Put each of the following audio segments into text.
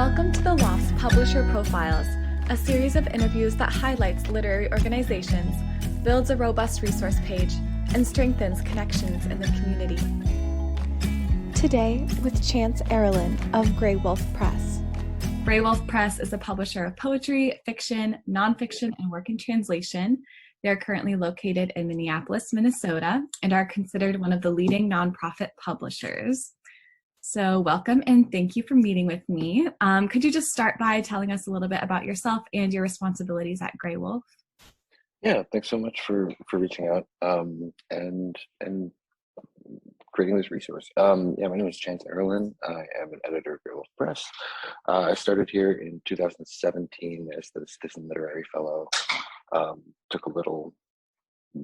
Welcome to the Loft's Publisher Profiles, a series of interviews that highlights literary organizations, builds a robust resource page, and strengthens connections in the community. Today, with Chantz Erolin of Graywolf Press. Graywolf Press is a publisher of poetry, fiction, nonfiction, and work in translation. They are currently located in Minneapolis, Minnesota, and are considered one of the leading nonprofit publishers. So welcome and thank you for meeting with me. Could you just start by telling us a little bit about yourself and your responsibilities at Graywolf? Yeah, thanks so much for reaching out and creating this resource. My name is Chantz Erolin. I am an editor of Graywolf Press. I started here in 2017 as the Stifton Literary Fellow. Took a little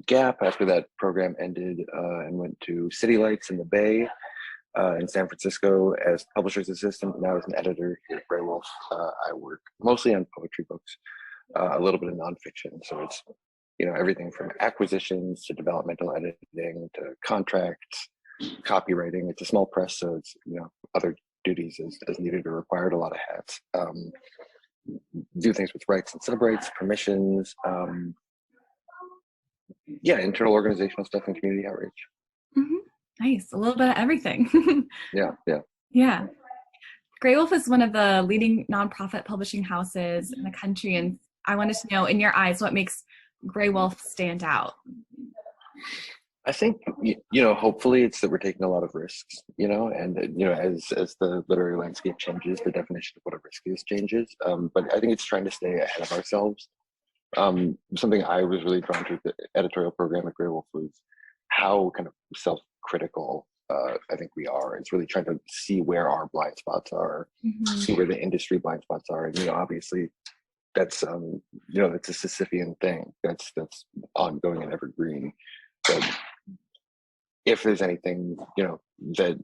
gap after that program ended and went to City Lights in the Bay in San Francisco as publisher's assistant. Now as an editor here at Graywolf. I work mostly on poetry books, a little bit of nonfiction. So it's everything from acquisitions to developmental editing to contracts, copywriting. It's a small press, so it's other duties as needed or required, a lot of hats. Do things with rights and sub-rights, permissions, internal organizational stuff and community outreach. Mm-hmm. Nice, a little bit of everything. Yeah. Graywolf is one of the leading nonprofit publishing houses in the country, and I wanted to know, in your eyes, what makes Graywolf stand out? I think, hopefully it's that we're taking a lot of risks, and, as the literary landscape changes, the definition of what a risk is changes. But I think it's trying to stay ahead of ourselves. Something I was really drawn to the editorial program at Graywolf was how kind of self-critical I think we are. It's really trying to see where our blind spots are, see where the industry blind spots are. And, obviously that's, that's a Sisyphean thing. That's ongoing and evergreen. But if there's anything, that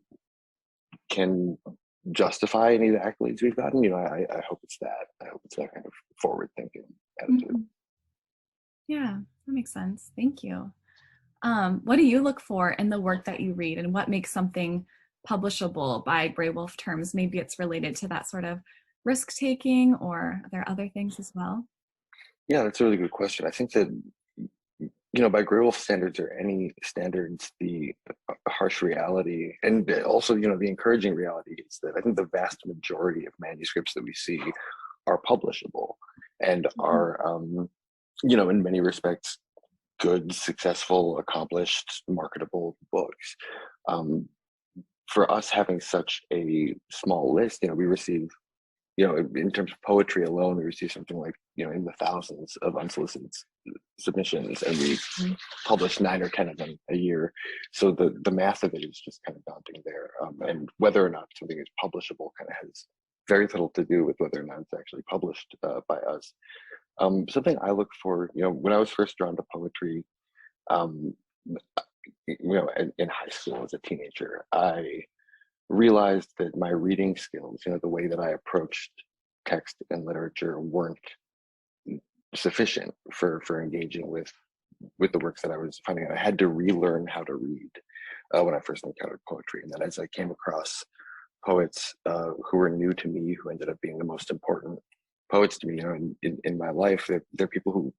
can justify any of the accolades we've gotten, I hope it's that. I hope it's that kind of forward-thinking attitude. Mm-hmm. Yeah, that makes sense. Thank you. What do you look for in the work that you read, and what makes something publishable by Graywolf terms? Maybe it's related to that sort of risk-taking, or are there other things as well? Yeah, that's a really good question. I think that by Graywolf standards or any standards, the harsh reality and also, the encouraging reality is that I think the vast majority of manuscripts that we see are publishable and are, in many respects, good, successful, accomplished, marketable books. For us having such a small list, we receive, in terms of poetry alone, we receive something like, in the thousands of unsolicited submissions, and we publish 9 or 10 of them a year. So the math of it is just kind of daunting there. And whether or not something is publishable kind of has very little to do with whether or not it's actually published by us. Something I look for, when I was first drawn to poetry, in high school as a teenager, I realized that my reading skills, the way that I approached text and literature weren't sufficient for engaging with the works that I was finding. I had to relearn how to read when I first encountered poetry. And then as I came across poets who were new to me, who ended up being the most important poets to me, in my life, they're people who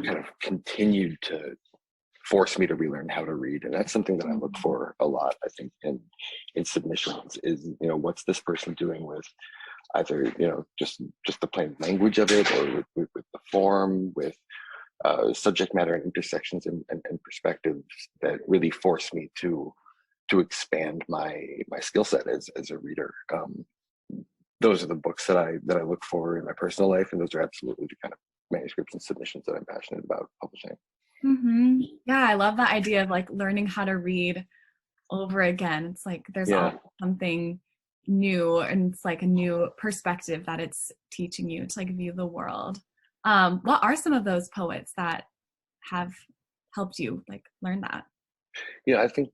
kind of continued to force me to relearn how to read. And that's something that I look for a lot, I think, in submissions is, what's this person doing with either, just the plain language of it, or with the form, with subject matter and intersections and perspectives that really force me to expand my skill set as a reader. Those are the books that I look for in my personal life, and those are absolutely the kind of manuscripts and submissions that I'm passionate about publishing. Mm-hmm. Yeah, I love that idea of like learning how to read over again. It's like there's always something new, and it's like a new perspective that it's teaching you to like view the world. What are some of those poets that have helped you like learn that? I think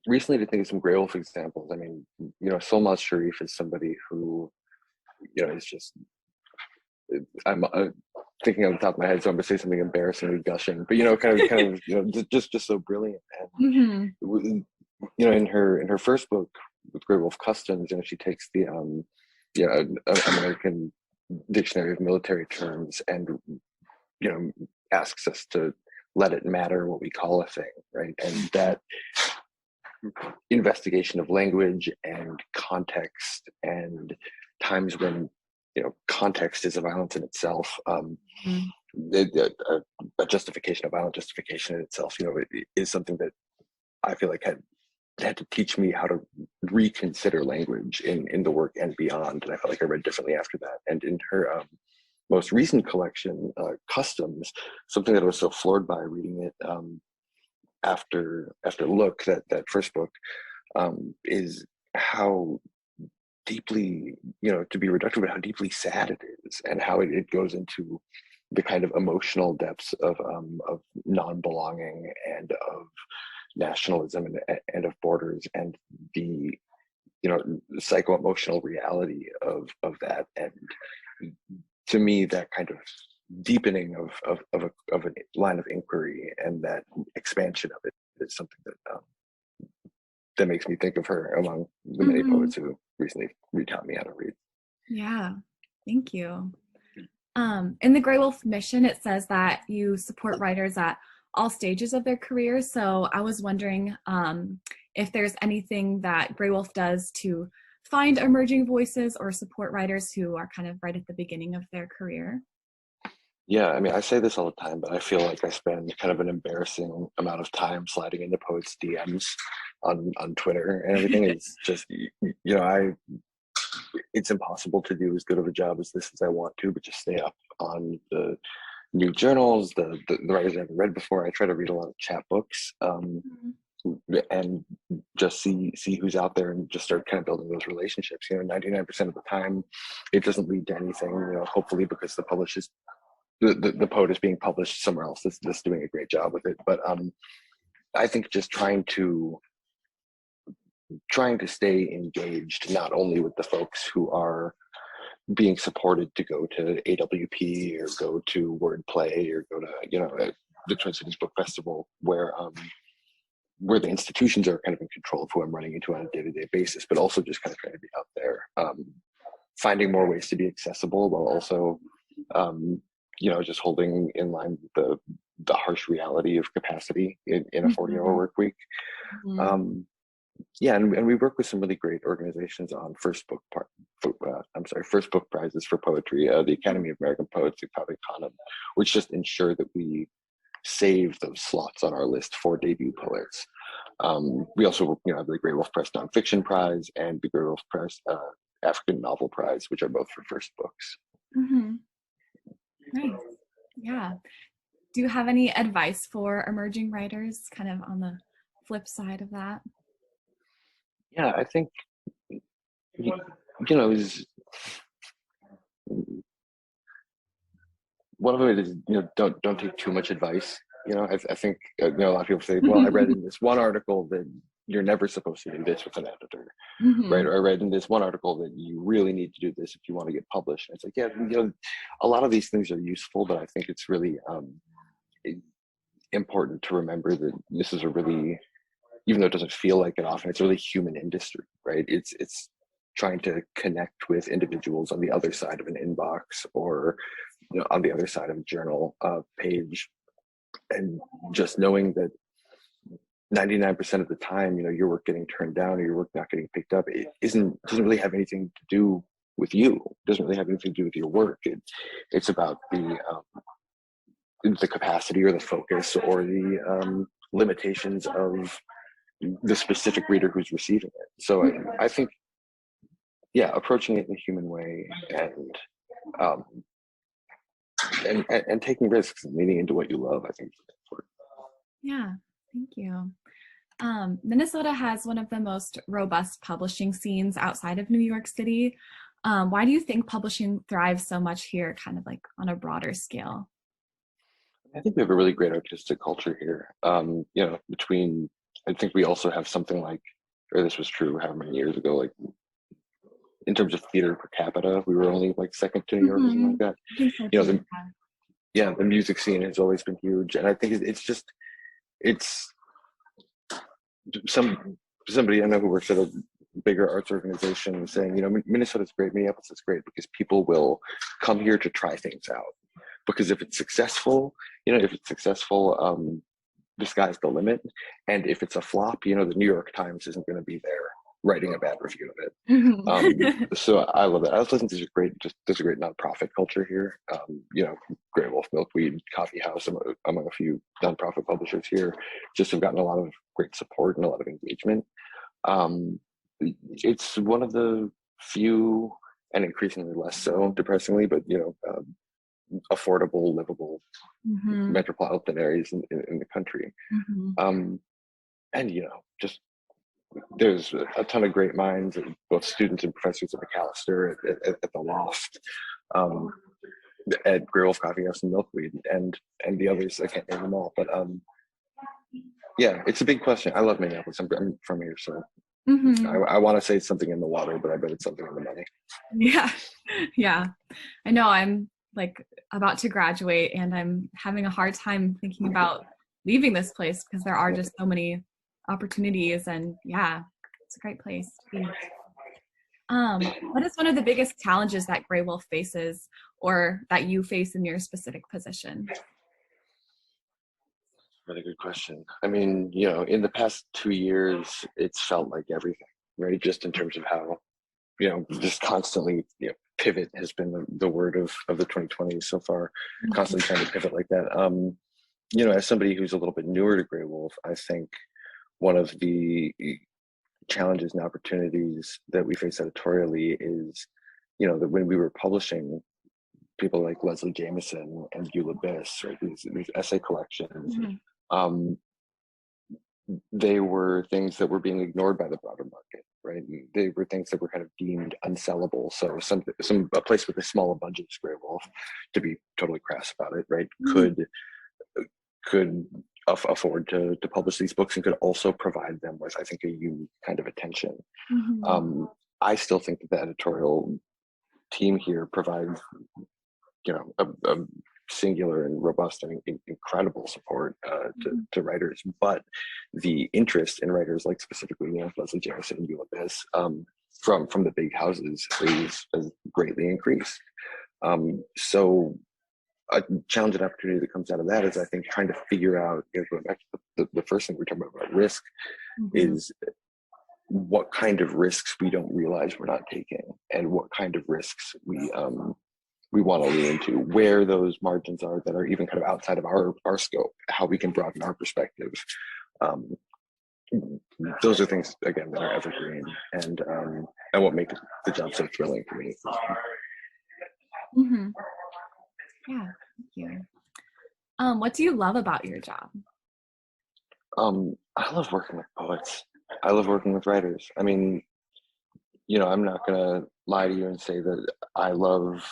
recently, to think of some Graywolf examples, I mean, Solmaz Sharif is somebody who, is just, I'm thinking on the top of my head, so I'm gonna say something embarrassingly gushing, but kind of, just so brilliant. And in her first book with Graywolf Customs, she takes the American Dictionary of Military Terms, and asks us to let it matter what we call a thing, right? And that investigation of language and context, and times when context is a violence in itself, a justification of violent justification in itself, it is something that I feel like had to teach me how to reconsider language in the work and beyond. And I felt like I read differently after that. And in her most recent collection, Customs, something that I was so floored by reading it after Look, that first book, is how deeply, to be reductive, but how deeply sad it is, and how it goes into the kind of emotional depths of non-belonging and of nationalism and of borders, and the psycho-emotional reality of that. And to me, that kind of deepening of a line of inquiry and that expansion of it is something that makes me think of her among the many poets who recently taught me how to read. Yeah, thank you. In the Graywolf mission, it says that you support writers at all stages of their careers. So I was wondering if there's anything that Graywolf does to find emerging voices or support writers who are kind of right at the beginning of their career. Yeah, I mean, I say this all the time, but I feel like I spend kind of an embarrassing amount of time sliding into poets' DMs on Twitter and everything. It's just, it's impossible to do as good of a job as I want to, but just stay up on the new journals, the writers I haven't read before. I try to read a lot of chat books, and just see who's out there and just start kind of building those relationships. 99% of the time, it doesn't lead to anything. Hopefully, because the poet is being published somewhere else that's doing a great job with it. But I think just trying to stay engaged, not only with the folks who are being supported to go to AWP or go to Wordplay or go to the Twin Cities Book Festival, where the institutions are kind of in control of who I'm running into on a day-to-day basis, but also just kind of trying to be out there, finding more ways to be accessible while also just holding in line the harsh reality of capacity in a 40-hour work week. And we work with some really great organizations on first book prizes for poetry, the Academy of American Poets, which just ensure that we save those slots on our list for debut poets. We also have the Graywolf Press Nonfiction Prize and the Graywolf Press African Novel Prize, which are both for first books. Nice. Yeah. Do you have any advice for emerging writers, kind of on the flip side of that? Yeah, I think one of it is don't take too much advice. I think a lot of people say, well, I read in this one article that you're never supposed to do this with an editor, right? Or I read in this one article that you really need to do this if you want to get published. And it's like, yeah, a lot of these things are useful, but I think it's really important to remember that this is a really, even though it doesn't feel like it often, it's a really human industry, right? It's trying to connect with individuals on the other side of an inbox or on the other side of a journal page, and just knowing that 99% of the time, your work getting turned down or your work not getting picked up, doesn't really have anything to do with you. It doesn't really have anything to do with your work. It's about the capacity or the focus or the limitations of the specific reader who's receiving it. So I think, approaching it in a human way and taking risks and leaning into what you love, I think is important. Yeah, thank you. Minnesota has one of the most robust publishing scenes outside of New York City. Why do you think publishing thrives so much here, kind of like on a broader scale? I think we have a really great artistic culture here. I think we also have something like, or this was true however many years ago, like in terms of theater per capita, we were only like second to New York or something like that. The music scene has always been huge. And I think it's somebody I know who works at a bigger arts organization saying, Minnesota's great, Minneapolis is great because people will come here to try things out. Because if it's successful, the sky's the limit. And if it's a flop, the New York Times isn't going to be there writing a bad review of it. So I love that. I also think there's a great nonprofit culture here. Graywolf, Milkweed, Coffee House, among a few nonprofit publishers here, just have gotten a lot of great support and a lot of engagement. It's one of the few, and increasingly less so, depressingly, but affordable, livable metropolitan areas in the country. And just there's a ton of great minds, both students and professors at McAllister, at the Loft, at Graywolf Coffee House and Milkweed, and the others. I can't name them all, but yeah, it's a big question. I love Minneapolis. I'm from here, so I want to say it's something in the water, but I bet it's something in the money. Yeah. I know. I'm like about to graduate, and I'm having a hard time thinking about leaving this place because there are just so many opportunities, and yeah, it's a great place to be. What is one of the biggest challenges that Graywolf faces, or that you face in your specific position? Really good question. I mean, in the past 2 years, it's felt like everything, right? Just in terms of how, just constantly, pivot has been the word of the 2020s so far. Constantly trying to pivot like that. As somebody who's a little bit newer to Graywolf, I think one of the challenges and opportunities that we face editorially is, that when we were publishing people like Leslie Jameson and Eula Biss, right, these essay collections, they were things that were being ignored by the broader market, right? They were things that were kind of deemed unsellable. So a place with a small budget as Graywolf, to be totally crass about it, right, could afford to publish these books and could also provide them with, I think, a unique kind of attention. I still think that the editorial team here provides, a singular and robust and incredible support to writers, but the interest in writers like specifically Leslie Jameson and Eula Biss from the big houses has greatly increased. So a challenge and opportunity that comes out of that is, I think, trying to figure out, going back to the first thing we're talking about risk, is what kind of risks we don't realize we're not taking, and what kind of risks we want to lean into, where those margins are that are even kind of outside of our scope, how we can broaden our perspective. Those are things, again, that are evergreen and what make the job so thrilling for me. Yeah, thank you. What do you love about your job? I love working with poets. I love working with writers. I mean, I'm not gonna lie to you and say that I love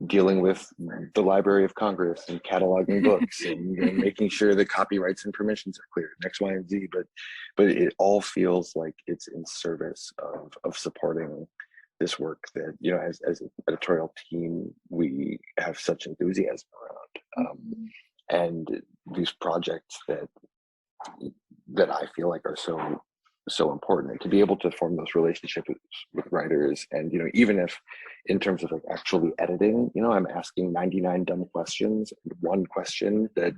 dealing with the Library of Congress and cataloging books and making sure that copyrights and permissions are clear, and X, Y, and Z. But it all feels like it's in service of supporting this work that, as an editorial team, we have such enthusiasm around, and these projects that I feel like are so important, and to be able to form those relationships with writers. And even if in terms of like actually editing, I'm asking 99 dumb questions and one question that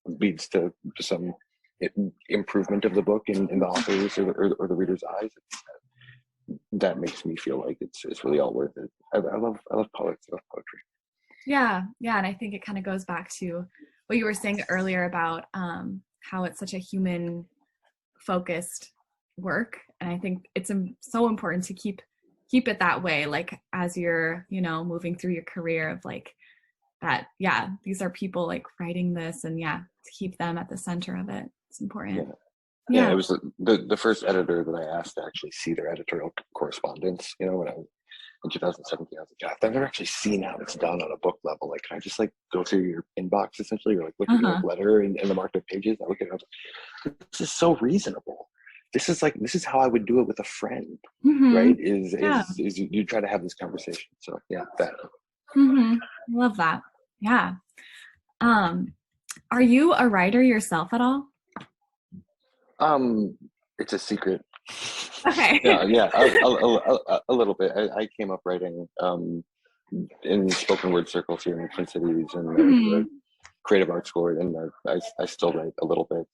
leads to some improvement of the book in the author's or the reader's eyes, that makes me feel like it's really all worth it. I love poets. I love poetry. Yeah, and I think it kind of goes back to what you were saying earlier about how it's such a human focused work, and I think it's so important to keep it that way, like as you're moving through your career, of like that, these are people like writing this, and to keep them at the center of it. It's important. Yeah, it was the first editor that I asked to actually see their editorial correspondence, when I was in 2017. I was like, I've never actually seen how it's done on a book level. Like, can I just like go through your inbox essentially, or like look at your letter and the marked up pages? I look at it, I was like, this is so reasonable. This is how I would do it with a friend, right? Is you try to have this conversation. So that. Love that. Yeah. Are you a writer yourself at all? It's a secret Okay. Yeah, a little bit. I came up writing in spoken word circles here in the Twin Cities and the creative arts school, and I still write a little bit.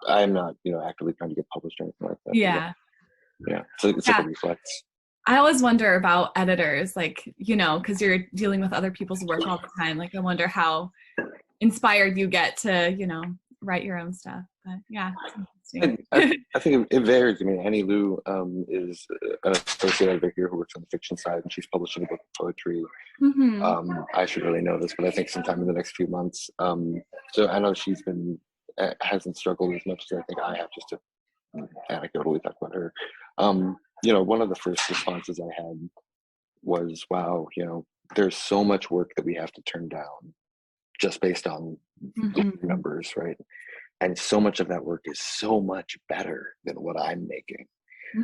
I'm not, actively trying to get published or anything like that. Yeah. Yeah. So it's like a reflex. I always wonder about editors, like, because you're dealing with other people's work all the time. Like, I wonder how inspired you get to, write your own stuff. But yeah, it's interesting. I think it varies. I mean, Annie Lou is an associate editor here who works on the fiction side, and she's publishing a book of poetry. I should really know this, but I think sometime in the next few months. So I know she's hasn't struggled as much as I think I have, just to anecdotally talk about her. One of the first responses I had was, wow, there's so much work that we have to turn down just based on the numbers, right? And so much of that work is so much better than what I'm making,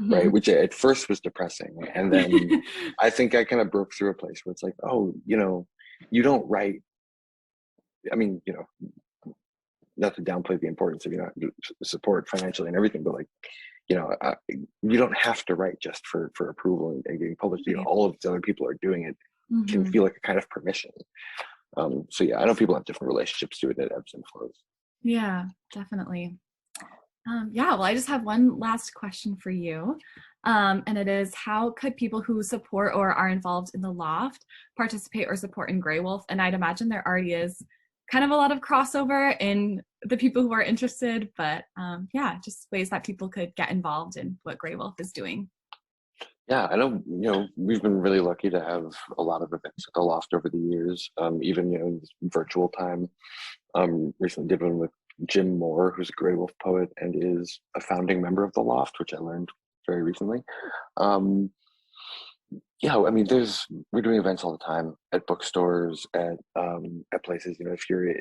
right? Which at first was depressing. And then I think I kind of broke through a place where it's like, oh, you don't write. I mean, not to downplay the importance of, support financially and everything, but like, you don't have to write just for approval and getting published. All of these other people are doing it can feel like a kind of permission. So yeah, I know people have different relationships to it. It ebbs and flows. Yeah, definitely. Well, I just have one last question for you. And it is, how could people who support or are involved in the Loft participate or support in Graywolf? And I'd imagine there already is kind of a lot of crossover in the people who are interested, but just ways that people could get involved in what Graywolf is doing. Yeah, I know, we've been really lucky to have a lot of events at the Loft over the years, even, in virtual time. Recently did one with Jim Moore, who's a Graywolf poet and is a founding member of the Loft, which I learned very recently. I mean, we're doing events all the time at bookstores, at places. If you're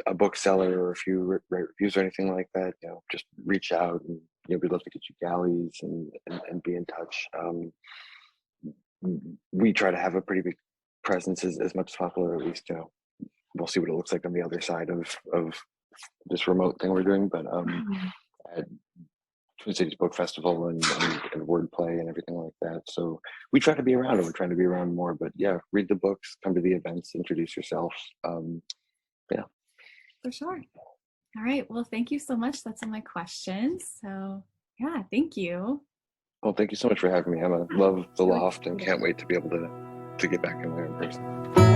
a bookseller or if you write reviews or anything like that, just reach out, and we'd love to get you galleys and be in touch. We try to have a pretty big presence as much as possible, or at least we'll see what it looks like on the other side of this remote thing we're doing. But at Twin Cities Book Festival and wordplay and everything like that. So we try to be around, and we're trying to be around more. But yeah, read the books, come to the events, introduce yourself. For sure. All right. Well, thank you so much. That's all my questions. So yeah, thank you. Well, thank you so much for having me, Emma. Love the Loft and can't wait to be able to get back in there in person.